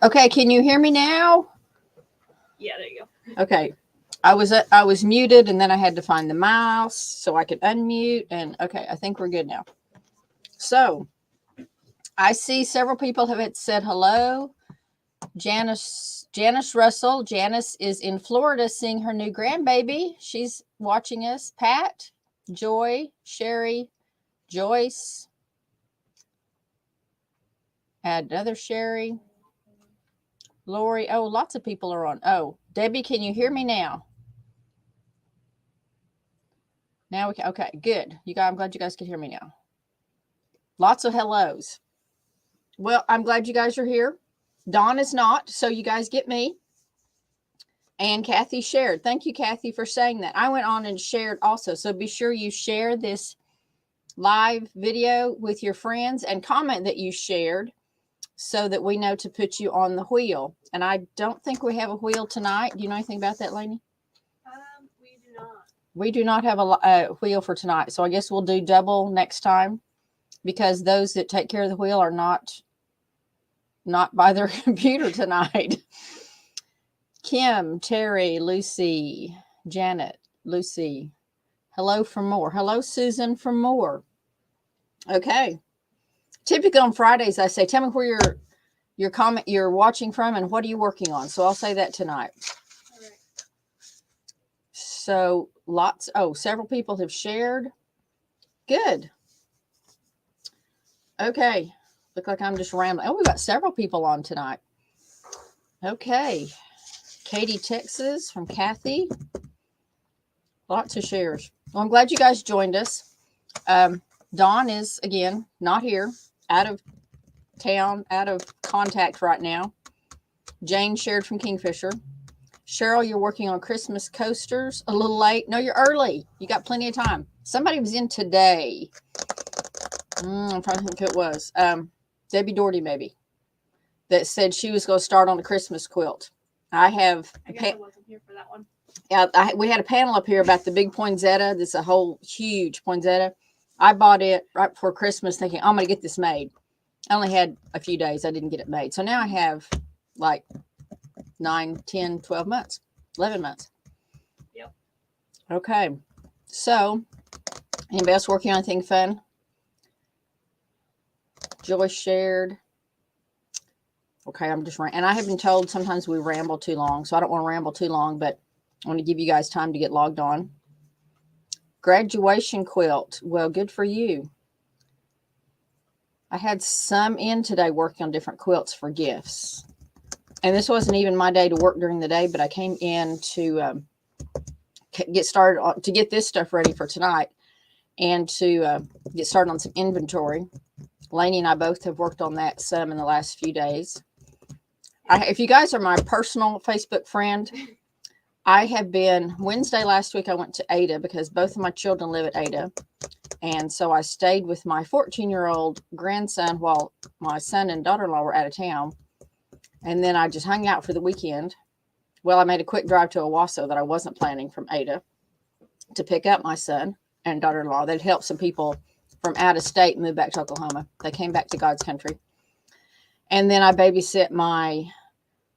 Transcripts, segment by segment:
Okay, can you hear me now? Yeah, there you go. Okay. I was muted and then I had to find the mouse so I could unmute and okay, I think we're good now. So, I see several people have said hello. Janice Russell. Janice is in Florida seeing her new grandbaby. She's watching us. Pat, Joy, Sherry, Joyce. Add another Sherry. Lori. Oh, lots of people are on. Oh, Debbie, can you hear me now? Now we can. Okay, good. You guys, I'm glad you guys can hear me now. Lots of hellos. Well, I'm glad you guys are here. Dawn is not, so you guys get me. And Kathy shared. Thank you, Kathy, for saying that. I went on and shared also. So be sure you share this live video with your friends and comment that you shared so that we know to put you on the wheel. And I don't think we have a wheel tonight. Do you know anything about that, Lainey? We do not. We do not have a wheel for tonight. So I guess we'll do double next time because those that take care of the wheel are not by their computer tonight. Kim, Terry, Lucy, Janet, Lucy. Hello from Moore. Hello, Susan from Moore. Okay. Typically on Fridays, I say, tell me where your comment you're watching from and what are you working on. So I'll say that tonight. All right. So several people have shared. Good. Okay. Look like I'm just rambling. Oh, we've got several people on tonight. Okay. Katie, Texas from Kathy. Lots of shares. Well, I'm glad you guys joined us. Dawn is, again, not here, out of town, out of contact right now. Jane shared from Kingfisher. Cheryl, you're working on Christmas coasters. A little late. No, you're early. You got plenty of time. Somebody was in today. I'm trying to think who it was. Debbie Doherty, maybe, that said she was going to start on a Christmas quilt. I guess I wasn't here for that one. Yeah, we had a panel up here about the big poinsettia. This is a whole huge poinsettia. I bought it right before Christmas thinking, I'm going to get this made. I only had a few days. I didn't get it made. So now I have like 9, 10, 12 months, 11 months. Yep. Okay. So, anybody else working on anything fun? Joyce shared. Okay, I'm just and I have been told sometimes we ramble too long, so I don't want to ramble too long, but I want to give you guys time to get logged on. Graduation quilt. Well, good for you. I had some in today working on different quilts for gifts. And this wasn't even my day to work during the day, but I came in to get started to get this stuff ready for tonight and to get started on some inventory. Lainey and I both have worked on that some in the last few days. If you guys are my personal Facebook friend, I have been, Wednesday last week, I went to Ada because both of my children live at Ada. And so I stayed with my 14-year-old grandson while my son and daughter-in-law were out of town. And then I just hung out for the weekend. Well, I made a quick drive to Owasso that I wasn't planning from Ada to pick up my son and daughter-in-law. They'd helped some people from out of state move back to Oklahoma. They came back to God's country. And then I babysit my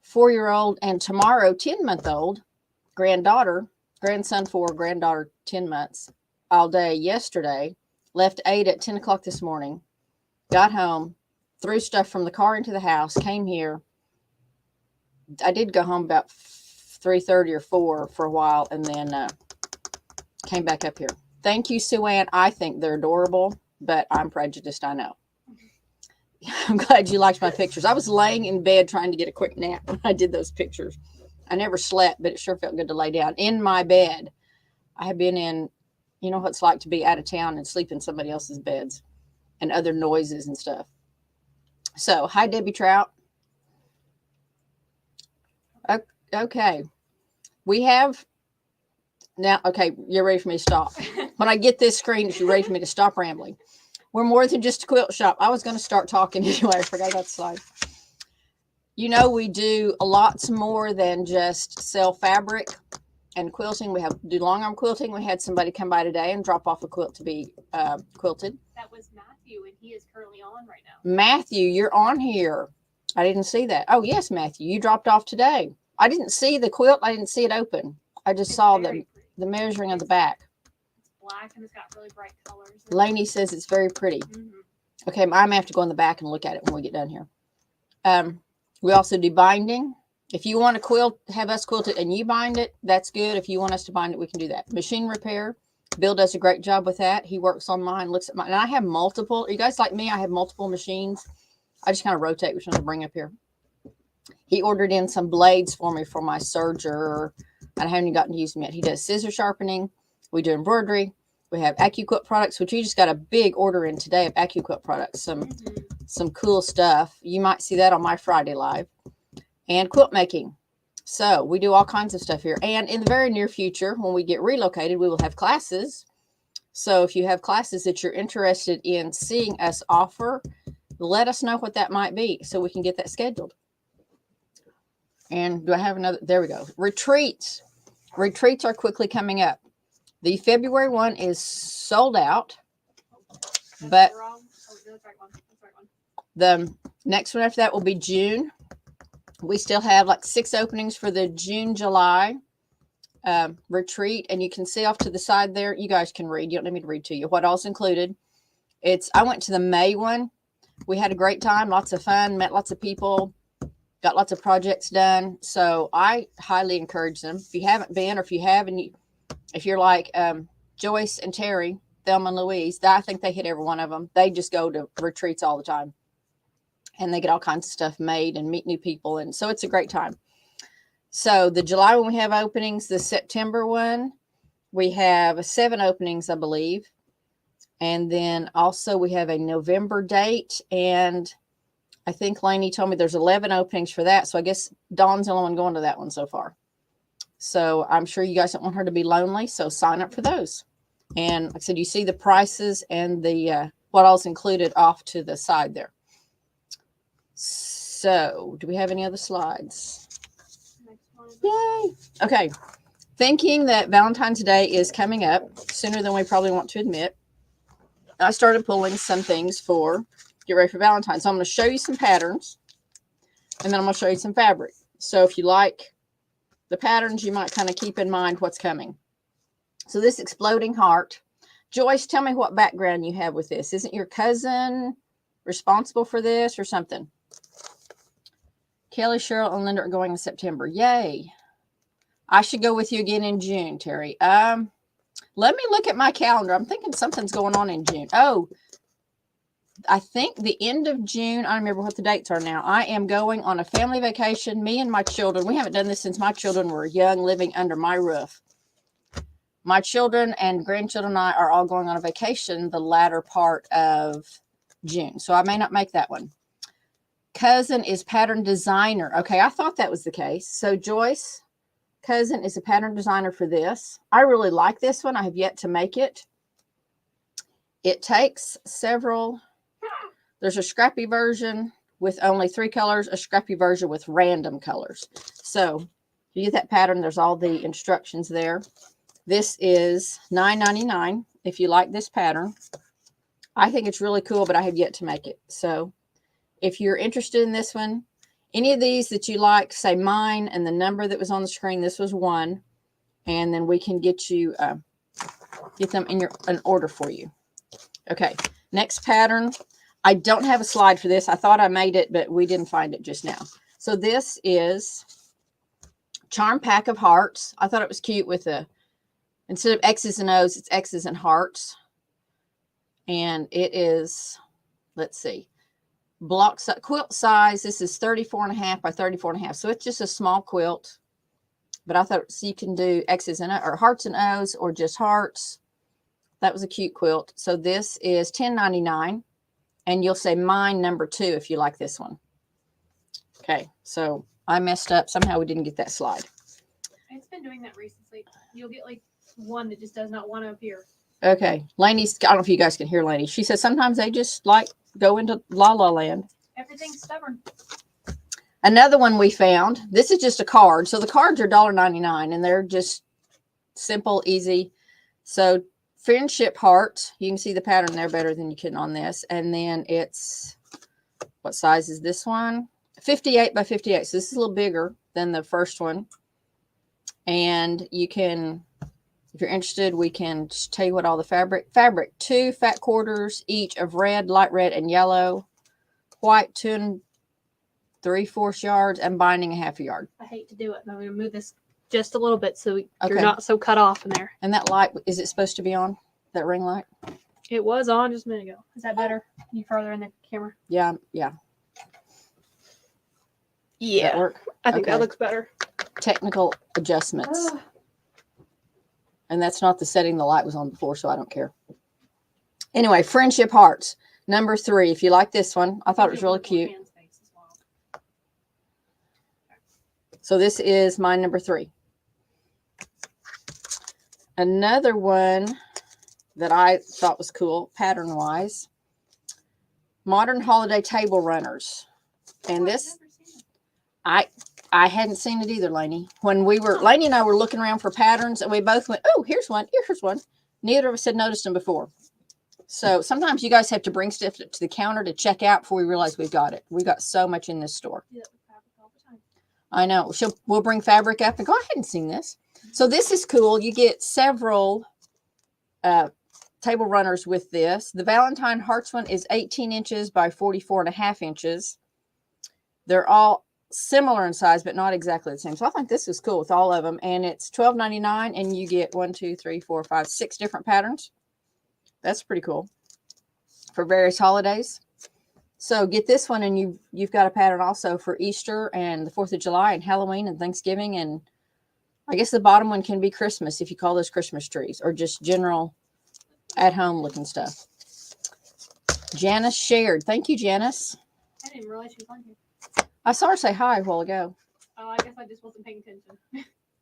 4-year-old and tomorrow 10-month-old granddaughter, grandson 4, granddaughter 10 months, all day yesterday. Left 8 at 10 o'clock this morning. Got home, threw stuff from the car into the house, came here. I did go home about 3:30 or 4 for a while, and then came back up here. Thank you, Sue Ann. I think they're adorable, but I'm prejudiced, I know. I'm glad you liked my pictures. I was laying in bed trying to get a quick nap when I did those pictures. I never slept, but it sure felt good to lay down in my bed. I have been in, you know what it's like to be out of town and sleep in somebody else's beds and other noises and stuff. So, hi, Debbie Trout. Okay. We have now, okay, you're ready for me to stop. When I get this screen, you're ready for me to stop rambling. We're more than just a quilt shop. I was going to start talking anyway. I forgot about the slide. You know, we do lots more than just sell fabric and quilting. We do long arm quilting. We had somebody come by today and drop off a quilt to be quilted. That was Matthew, and he is currently on right now. Matthew, you're on here. I didn't see that. Oh, yes, Matthew, you dropped off today. I didn't see the quilt. I didn't see it open. I just saw the measuring of the back. It's black and it's got really bright colors. Lainey says it's very pretty. Okay, I'm going to have to go in the back and look at it when we get done here. We also do binding. If you want to quilt, have us quilt it and you bind it, that's good. If you want us to bind it, we can do that. Machine repair. Bill does a great job with that. He works on mine, looks at mine. And I have multiple. Are you guys like me? I have multiple machines. I just kind of rotate which one to bring up here. He ordered in some blades for me for my serger. I haven't gotten to use them yet. He does scissor sharpening. We do embroidery. We have AccuQuilt products, which you just got a big order in today of AccuQuilt products. Some cool stuff. You might see that on my Friday Live. And quilt making. So we do all kinds of stuff here. And in the very near future, when we get relocated, we will have classes. So if you have classes that you're interested in seeing us offer, let us know what that might be so we can get that scheduled. And do I have another? There we go. Retreats. Retreats are quickly coming up. The February one is sold out. But the next one after that will be June. We still have like 6 openings for the June, July retreat. And you can see off to the side there. You guys can read. You don't need me to read to you what all's included. I went to the May one. We had a great time. Lots of fun. Met lots of people. Got lots of projects done. So I highly encourage them. If you haven't been, or if you have, and if you're like Joyce and Terry, Thelma and Louise, I think they hit every one of them. They just go to retreats all the time. And they get all kinds of stuff made and meet new people. And so it's a great time. So the July one, we have openings. The September one, we have 7 openings, I believe. And then also we have a November date. And I think Lainey told me there's 11 openings for that. So I guess Dawn's the only one going to that one so far. So I'm sure you guys don't want her to be lonely. So sign up for those. And like I said, you see the prices and the what all's included off to the side there. So, do we have any other slides? Yay! Okay. Thinking that Valentine's Day is coming up sooner than we probably want to admit, I started pulling some things for get ready for Valentine's. So, I'm going to show you some patterns, and then I'm going to show you some fabric. So, if you like the patterns, you might kind of keep in mind what's coming. So, this exploding heart. Joyce, tell me what background you have with this. Isn't your cousin responsible for this or something? Kelly, Cheryl, and Linda are going in September. Yay. I should go with you again in June, Terry. Let me look at my calendar. I'm thinking something's going on in June. Oh, I think the end of June. I don't remember what the dates are now. I am going on a family vacation. Me and my children. We haven't done this since my children were young, living under my roof. My children and grandchildren and I are all going on a vacation the latter part of June. So I may not make that one. Cousin is pattern designer. Okay, I thought that was the case. So Joyce, cousin is a pattern designer for this. I really like this one. I have yet to make it. It takes several. There's a scrappy version with only 3 colors, a scrappy version with random colors. So if you get that pattern, there's all the instructions there. This is $9.99 if you like this pattern. I think it's really cool, but I have yet to make it. So if you're interested in this one, any of these that you like, say mine and the number that was on the screen, this was 1. And then we can get you, get them in an order for you. Okay, next pattern. I don't have a slide for this. I thought I made it, but we didn't find it just now. So this is Charm Pack of Hearts. I thought it was cute with instead of X's and O's, it's X's and hearts. And it is, let's see, quilt size. This is 34.5 by 34.5. So it's just a small quilt. But I thought, so you can do X's and or hearts and O's or just hearts. That was a cute quilt. So this is $10.99. And you'll say mine number 2 if you like this one. Okay, so I messed up. Somehow we didn't get that slide. It's been doing that recently. You'll get like one that just does not want to appear. Okay, Lainey's, I don't know if you guys can hear Lainey. She says sometimes they just like go into la la land. Everything's stubborn. Another one we found. This is just a card. So the cards are $1.99 and they're just simple, easy. So friendship heart. You can see the pattern there better than you can on this. And then it's, what size is this one? 58 by 58. So this is a little bigger than the first one. And you can, if you're interested, we can just tell you what all the fabric. 2 fat quarters each of red, light red, and yellow. White 2 3/4 yards, and binding 1/2 yard. I hate to do it, but I'm going to move this just a little bit so you're Okay. not so cut off in there. And that light, is it supposed to be on? That ring light? It was on just a minute ago. Is that better? You further in the camera? Yeah. Yeah. That work? I think Okay. that looks better. Technical adjustments. And that's not the setting the light was on before, so I don't care. Anyway, friendship hearts. Number 3. If you like this one, I thought it was really cute. So this is my number 3. Another one that I thought was cool, pattern-wise. Modern Holiday Table Runners. And this, I hadn't seen it either, Lainey. When Lainey and I were looking around for patterns, and we both went, oh, here's one. Neither of us had noticed them before. So sometimes you guys have to bring stuff to the counter to check out before we realize we've got it. We got so much in this store. I know. We'll bring fabric up and go, I hadn't seen this. So this is cool. You get several table runners with this. The Valentine Hearts one is 18 inches by 44.5 inches. They're all similar in size, but not exactly the same. So I think this is cool with all of them. And it's $12.99, and you get 6 different patterns. That's pretty cool for various holidays. So get this one, and you've got a pattern also for Easter and the 4th of July and Halloween and Thanksgiving. And I guess the bottom one can be Christmas if you call those Christmas trees, or just general at-home looking stuff. Janice shared. Thank you, Janice. I didn't realize she was on here. I saw her say hi a while ago. Oh, I guess I just wasn't paying attention.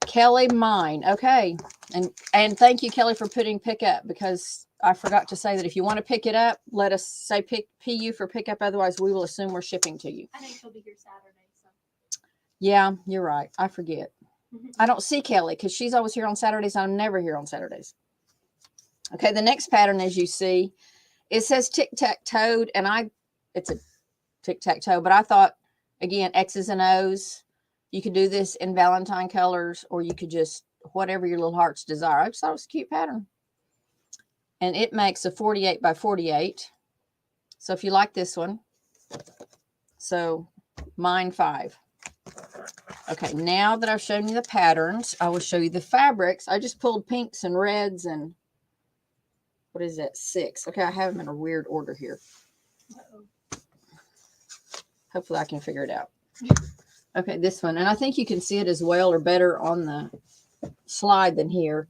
Kelly Mine. Okay. And thank you, Kelly, for putting pick up, because I forgot to say that if you want to pick it up, let us say PU for pickup. Otherwise, we will assume we're shipping to you. I think she'll be here Saturday. So. Yeah, you're right. I forget. I don't see Kelly because she's always here on Saturdays. I'm never here on Saturdays. Okay, the next pattern, as you see, it says tic-tac-toe, and it's a tic-tac-toe, but I thought, again, X's and O's. You could do this in Valentine colors, or you could just, whatever your little hearts desire. I just thought it was a cute pattern. And it makes a 48 by 48. So if you like this one, so mine 5. Okay, now that I've shown you the patterns, I will show you the fabrics. I just pulled pinks and reds and, what is that, 6. Okay, I have them in a weird order here. Hopefully I can figure it out. Okay, this one. And I think you can see it as well, or better on the slide than here.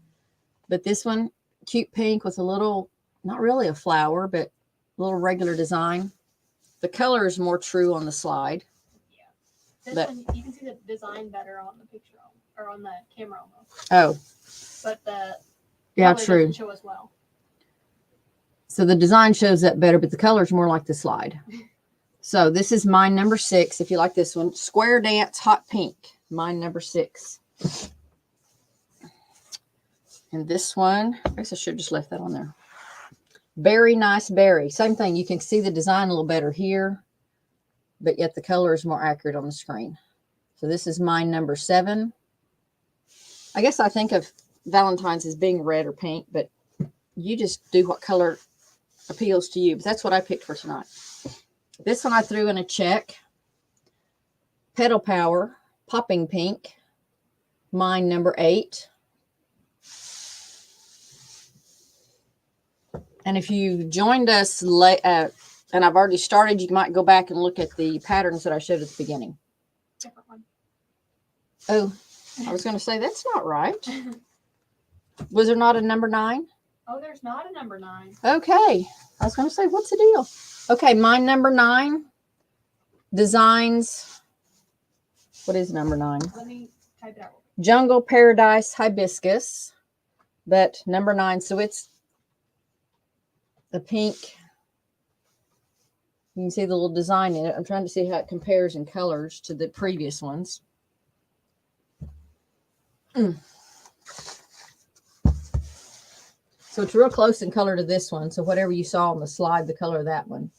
But this one, cute pink with a little, not really a flower, but a little regular design. The color is more true on the slide. This one, you can see the design better on the picture, or on the camera almost. Oh. But the color true. Doesn't show as well. So the design shows up better, but the color is more like the slide. So this is mine number 6. If you like this one, Square Dance Hot Pink, mine number 6. And this one, I guess I should have just left that on there. Very Nice Berry. Same thing. You can see the design a little better here, but yet the color is more accurate on the screen. So this is mine number 7. I guess I think of Valentine's as being red or pink, but you just do what color appeals to you. But that's what I picked for tonight. This one I threw in a check. Petal Power, Popping Pink, mine number 8. And if you joined us late, and I've already started, you might go back and look at the patterns that I showed at the beginning. Different one. Oh, I was going to say, that's not right. Was there not a number 9? Oh, there's not a number 9. Okay. I was going to say, what's the deal? Okay, mine number 9. Designs. What is number 9? Let me type it out. Jungle Paradise Hibiscus. But number 9, so it's the pink. You can see the little design in it. I'm trying to see how it compares in colors to the previous ones. So it's real close in color to this one. So whatever you saw on the slide, the color of that one.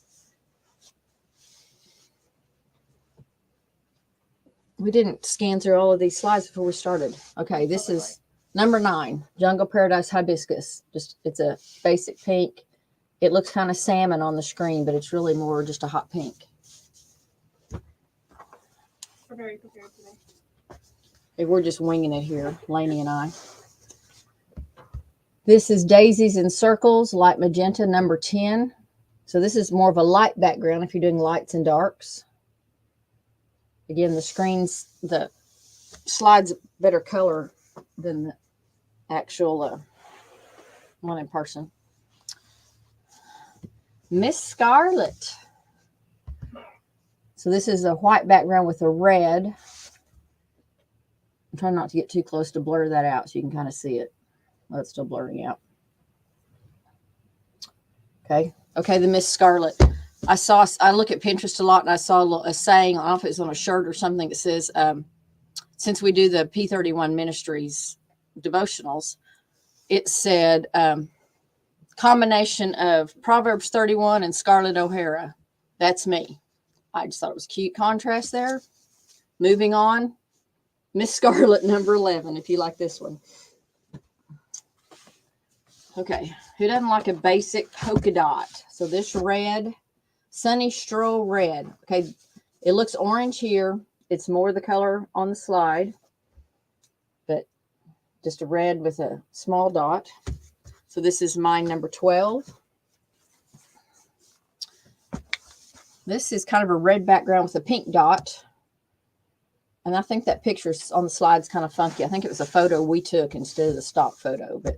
We didn't scan through all of these slides before we started. Okay, this is number 9, Jungle Paradise Hibiscus. Just, it's a basic pink. It looks kind of salmon on the screen, but it's really more just a hot pink. We're very prepared today. Hey, we're just winging it here, Lainey and I. This is Daisies in Circles, light magenta, number 10. So this is more of a light background if you're doing lights and darks. Again, the slide's a better color than the actual one in person. Miss Scarlet. So this is a white background with a red. I'm trying not to get too close to blur that out so you can kind of see it. Well, it's still blurring out. Okay. Okay, the Miss Scarlet. I look at Pinterest a lot, and I saw a saying, I don't know if it's on a shirt or something, that says, since we do the P31 Ministries devotionals, it said, combination of Proverbs 31 and Scarlett O'Hara. That's me. I just thought it was cute contrast there. Moving on. Miss Scarlet, number 11, if you like this one. Okay, who doesn't like a basic polka dot? So this red, Sunny Stroll red. Okay, it looks orange here. It's more the color on the slide, but just a red with a small dot. So this is mine, number 12. This is kind of a red background with a pink dot. And I think that picture's on the slide's kind of funky. I think it was a photo we took instead of the stock photo, but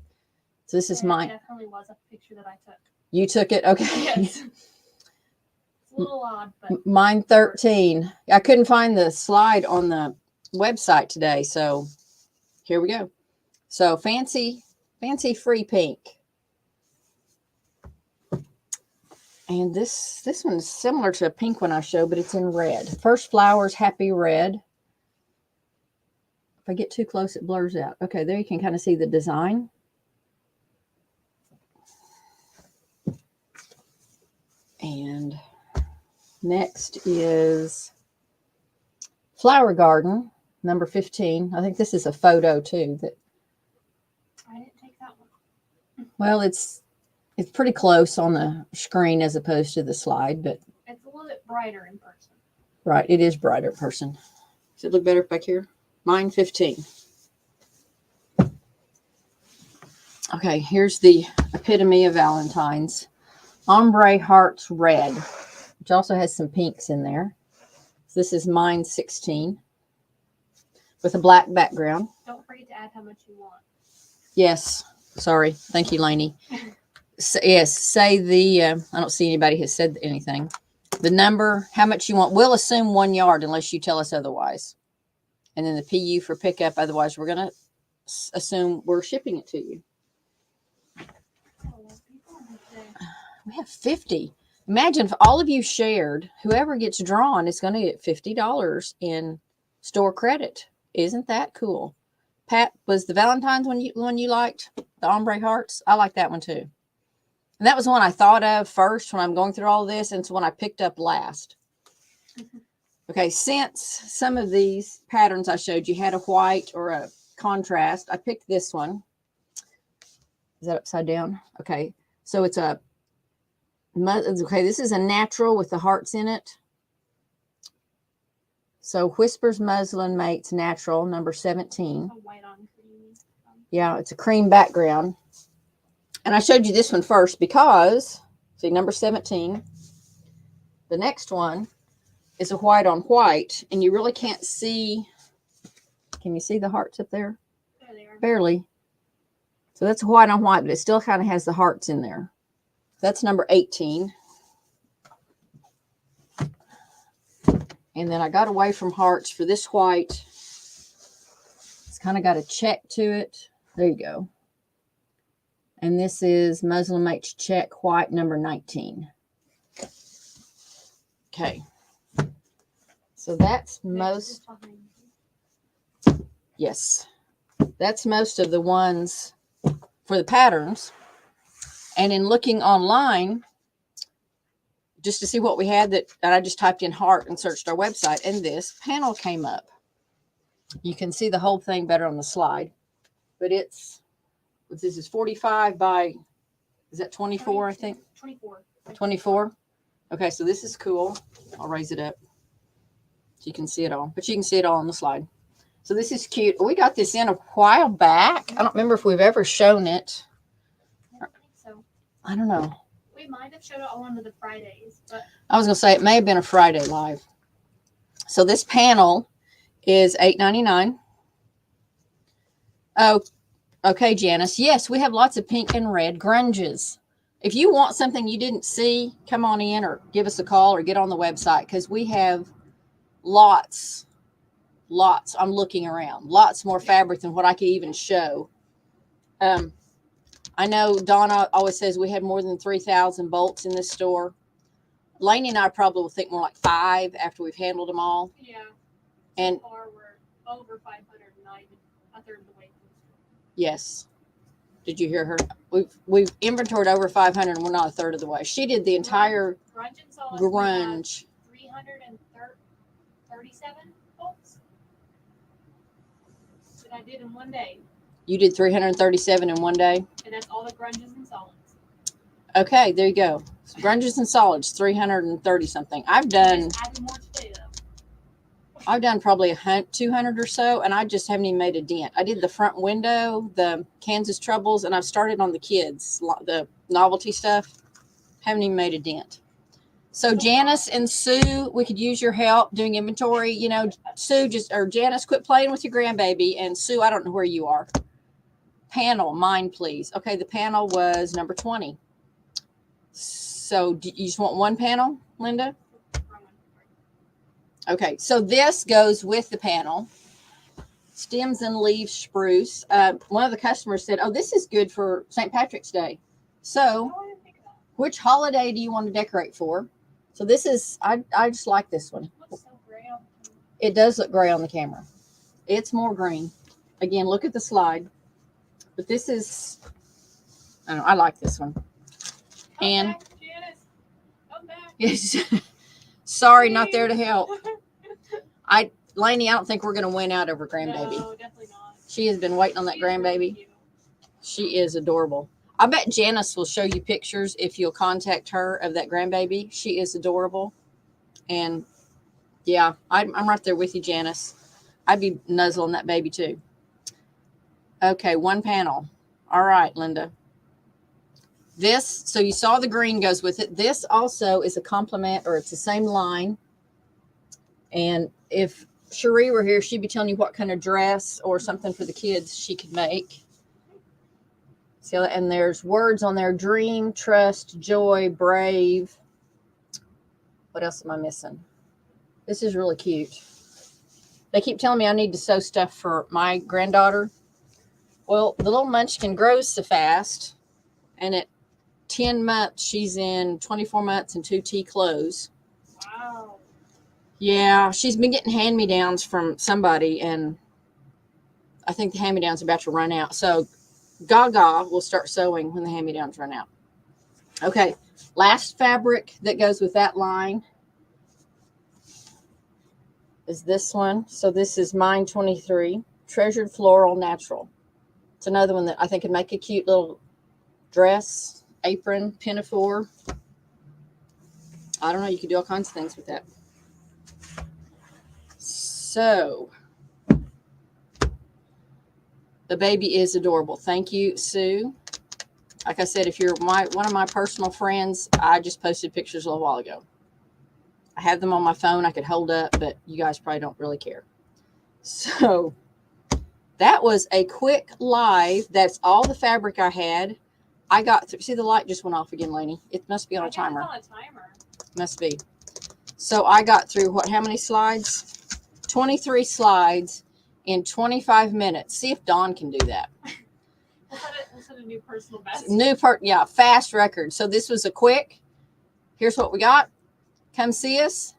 so this is mine. It definitely was a picture that I took. You took it? Okay. Yes. It's a little odd, but mine 13. I couldn't find the slide on the website today, so here we go. So fancy free pink. And this one is similar to a pink one I showed, but it's in red. First Flowers, Happy Red. If I get too close, it blurs out. Okay, there you can kind of see the design. And next is Flower Garden, number 15. I think this is a photo too. I didn't take that one. Well, it's pretty close on the screen as opposed to the slide, but it's a little bit brighter in person. Right, it is brighter in person. Does it look better back here? Mine 15. Okay, here's the epitome of Valentine's. Ombre Hearts Red, which also has some pinks in there. So this is mine 16 with a black background. Don't forget to add how much you want. Yes, sorry. Thank you, Lainey. So, yes, say the, I don't see anybody has said anything. The number, how much you want. We'll assume 1 yard unless you tell us otherwise. And then the PU for pickup. Otherwise, we're going to assume we're shipping it to you. We have 50. Imagine if all of you shared, whoever gets drawn is going to get $50 in store credit. Isn't that cool? Pat, was the Valentine's one you liked? The Ombre Hearts? I like that one too. And that was one I thought of first when I'm going through all this, and it's one I picked up last. Okay, since some of these patterns I showed you had a white or a contrast, I picked this one. Is that upside down? Okay, so it's a, okay, this is a natural with the hearts in it. So Whispers Muslin Mates Natural, number 17. White on cream. Yeah, it's a cream background. And I showed you this one first because, see, number 17. The next one is a white on white, and you really can't see. Can you see the hearts up there? There they are. Barely. So that's a white on white, but it still kind of has the hearts in there. That's number 18. And then I got away from hearts for this white. It's kind of got a check to it. There you go. And this is Muslin Mates Check White, number 19. Okay. So that's most. Yes. That's most of the ones for the patterns. And in looking online, just to see what we had, that I just typed in heart and searched our website, and this panel came up. You can see the whole thing better on the slide. But this is 45 by, is that 24, I think? 24. 24? Okay, so this is cool. I'll raise it up so you can see it all. But you can see it all on the slide. So this is cute. We got this in a while back. I don't remember if we've ever shown it. I don't think so. I don't know. We might have showed it on one of the Fridays, but I was going to say it may have been a Friday live. So this panel is $8.99. Oh, okay, Janice. Yes, we have lots of pink and red grunges. If you want something you didn't see, come on in or give us a call or get on the website because we have lots. I'm looking around. Lots more fabric than what I could even show. I know Donna always says we had more than 3,000 bolts in this store. Lainey and I probably will think more like 5 after we've handled them all. yeah. And So far we're over 500, not even a third of the way. yes. Did you hear her? We've inventoried over 500 and we're not a third of the way. She did the entire Grunge and solids. grunge. 337 bolts that I did in one day. You did 337 in one day? And that's all the grunges and solids. Okay, there you go. Grunges and solids, 330 something. I've done More today, though. I've done probably 200 or so, and I just haven't even made a dent. I did the front window, the Kansas Troubles, and I've started on the kids, the novelty stuff. Haven't even made a dent. So Janice and Sue, we could use your help doing inventory. You know, Sue or Janice, quit playing with your grandbaby. And Sue, I don't know where you are. Panel, mine, please. Okay, the panel was number 20. So do you just want one panel, Linda? Okay, so this goes with the panel. Stems and leaves spruce. One of the customers said, oh, this is good for St. Patrick's Day. So which holiday do you want to decorate for? So this is, I just like this one. It does look gray on the camera. It's more green. Again, look at the slide. But this is, I don't know, I like this one. And yes, sorry, not there to help. Lainey, I don't think we're going to win out over grandbaby. No, definitely not. She has been waiting on that grandbaby. She is adorable. I bet Janice will show you pictures if you'll contact her of that grandbaby. She is adorable. And yeah, I'm right there with you, Janice. I'd be nuzzling that baby too. Okay, one panel. All right, Linda. This, so you saw the green goes with it. This also is a complement, or it's the same line. And if Cherie were here, she'd be telling you what kind of dress or something for the kids she could make. See, and there's words on there: dream, trust, joy, brave. What else am I missing? This is really cute. They keep telling me I need to sew stuff for my granddaughter. Well, the little munchkin grows so fast, and at 10 months, she's in 24 months and 2 T clothes. Wow. Yeah, she's been getting hand-me-downs from somebody, and I think the hand-me-downs are about to run out. So Gaga will start sewing when the hand-me-downs run out. Okay, last fabric that goes with that line is this one. So this is mine 23, Treasured Floral Natural. It's another one that I think could make a cute little dress, apron, pinafore. I don't know. You could do all kinds of things with that. So the baby is adorable. Thank you, Sue. Like I said, if you're one of my personal friends, I just posted pictures a little while ago. I have them on my phone I could hold up, but you guys probably don't really care. So that was a quick live. That's all the fabric I had. I got through. See, the light just went off again, Lainey. It must be on a timer. It's on a timer. Must be. So I got through how many slides? 23 slides in 25 minutes. See if Dawn can do that. We'll set a new personal best. Yeah, fast record. So this was a quick. Here's what we got. Come see us.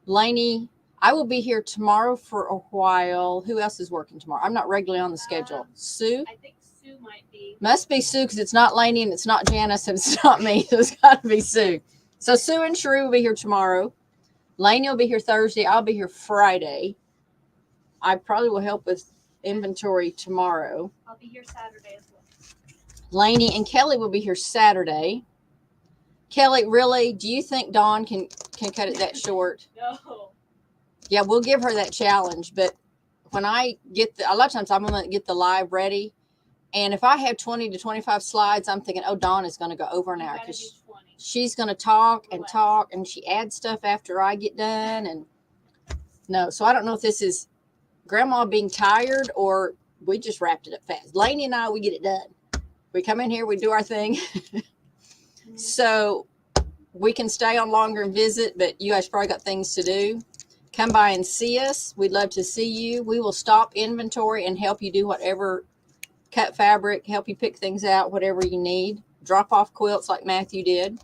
Lainey, I will be here tomorrow for a while. Who else is working tomorrow? I'm not regularly on the schedule. Sue? I think Sue might be. Must be Sue, because it's not Lainey and it's not Janice and it's not me. So it's got to be Sue. So Sue and Cherie will be here tomorrow. Lainey will be here Thursday. I'll be here Friday. I probably will help with inventory tomorrow. I'll be here Saturday as well. Lainey and Kelly will be here Saturday. Kelly, really, do you think Dawn can cut it that short? No. Yeah, we'll give her that challenge. But when I get a lot of times I'm going to get the live ready. And if I have 20 to 25 slides, I'm thinking, oh, Dawn is going to go over an hour because she's going to talk and talk, and she adds stuff after I get done. And no, so I don't know if this is Grandma being tired or we just wrapped it up fast. Lainey and I, we get it done. We come in here, we do our thing. So we can stay on longer and visit, but you guys probably got things to do. Come by and see us. We'd love to see you. We will stop inventory and help you do whatever, cut fabric, help you pick things out, whatever you need. Drop off quilts like Matthew did.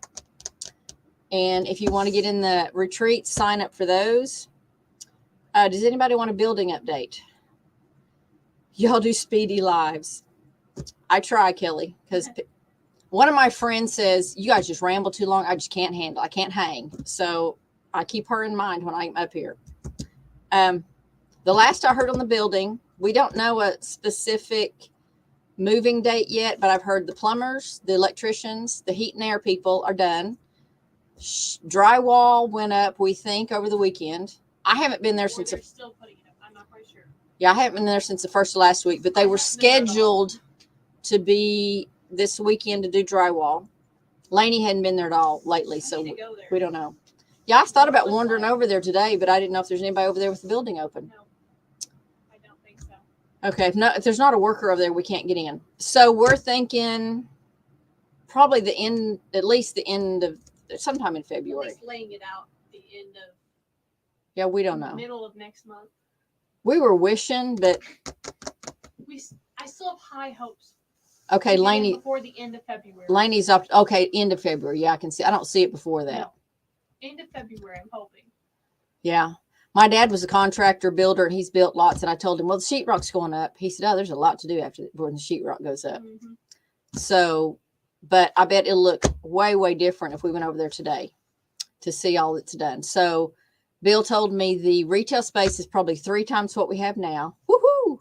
And if you want to get in the retreats, sign up for those. Does anybody want a building update? Y'all do speedy lives. I try, Kelly, because one of my friends says, you guys just ramble too long. I just can't handle. I can't hang. So I keep her in mind when I'm up here. The last I heard on the building, we don't know a specific moving date yet, but I've heard the plumbers, the electricians, the heat and air people are done. Drywall went up, we think, over the weekend. I haven't been there since. They're still putting it up. I'm not quite sure. Yeah, I haven't been there since the first of last week, but they were scheduled to be this weekend to do drywall. Lainey hadn't been there at all lately, so we don't know. Yeah, I thought about wandering over there today, but I didn't know if there's anybody over there with the building open. No, I don't think so. Okay, if there's not a worker over there, we can't get in. So we're thinking probably at least the end of sometime in February. At least laying it out the end of. Yeah, we don't know. Middle of next month. We were wishing, but I still have high hopes. Okay, Lainey. Before the end of February. Lainey's up. Okay, end of February. Yeah, I can see. I don't see it before that. No. End of February, I'm hoping. Yeah. My dad was a contractor builder, and he's built lots. And I told him, well, the sheetrock's going up. He said, oh, there's a lot to do after when the sheetrock goes up. Mm-hmm. So, but I bet it'll look way, way different if we went over there today to see all that's done. So Bill told me the retail space is probably 3 times what we have now. Woohoo!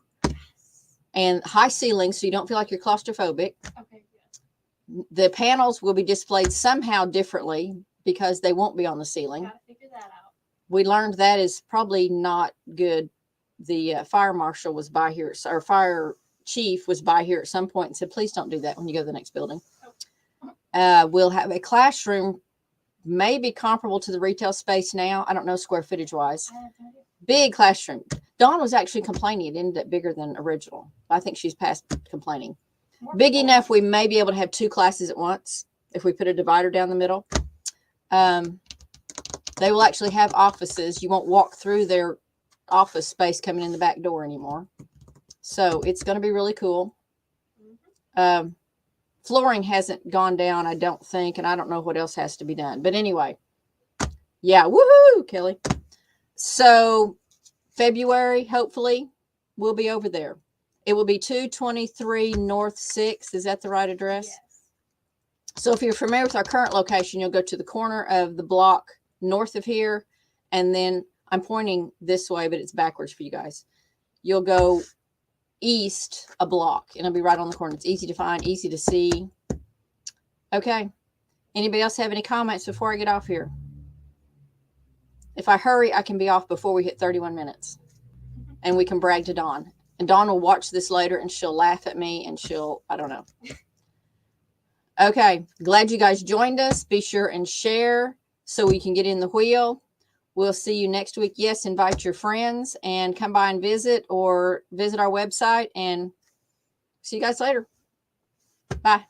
And high ceilings, so you don't feel like you're claustrophobic. Okay, good. The panels will be displayed somehow differently because they won't be on the ceiling. Gotta figure that out. We learned that is probably not good. The fire marshal was by here, or fire chief was by here at some point and said, please don't do that when you go to the next building. We'll have a classroom maybe comparable to the retail space now. I don't know square footage wise. Big classroom. Dawn was actually complaining it ended up bigger than original. I think she's past complaining. Big enough we may be able to have 2 classes at once if we put a divider down the middle. They will actually have offices. You won't walk through their office space coming in the back door anymore. So it's going to be really cool. Flooring hasn't gone down, I don't think, and I don't know what else has to be done. But anyway, yeah, woohoo, Kelly. So February, hopefully, we'll be over there. It will be 223 North 6th. Is that the right address? Yes. So if you're familiar with our current location, you'll go to the corner of the block north of here. And then I'm pointing this way, but it's backwards for you guys. You'll go east a block, and it'll be right on the corner. It's easy to find, easy to see. Okay. Anybody else have any comments before I get off here? If I hurry, I can be off before we hit 31 minutes. And we can brag to Dawn. And Dawn will watch this later, and she'll laugh at me, and I don't know. Okay. Glad you guys joined us. Be sure and share so we can get in the wheel. We'll see you next week. Yes, invite your friends and come by and visit or visit our website, and see you guys later. Bye.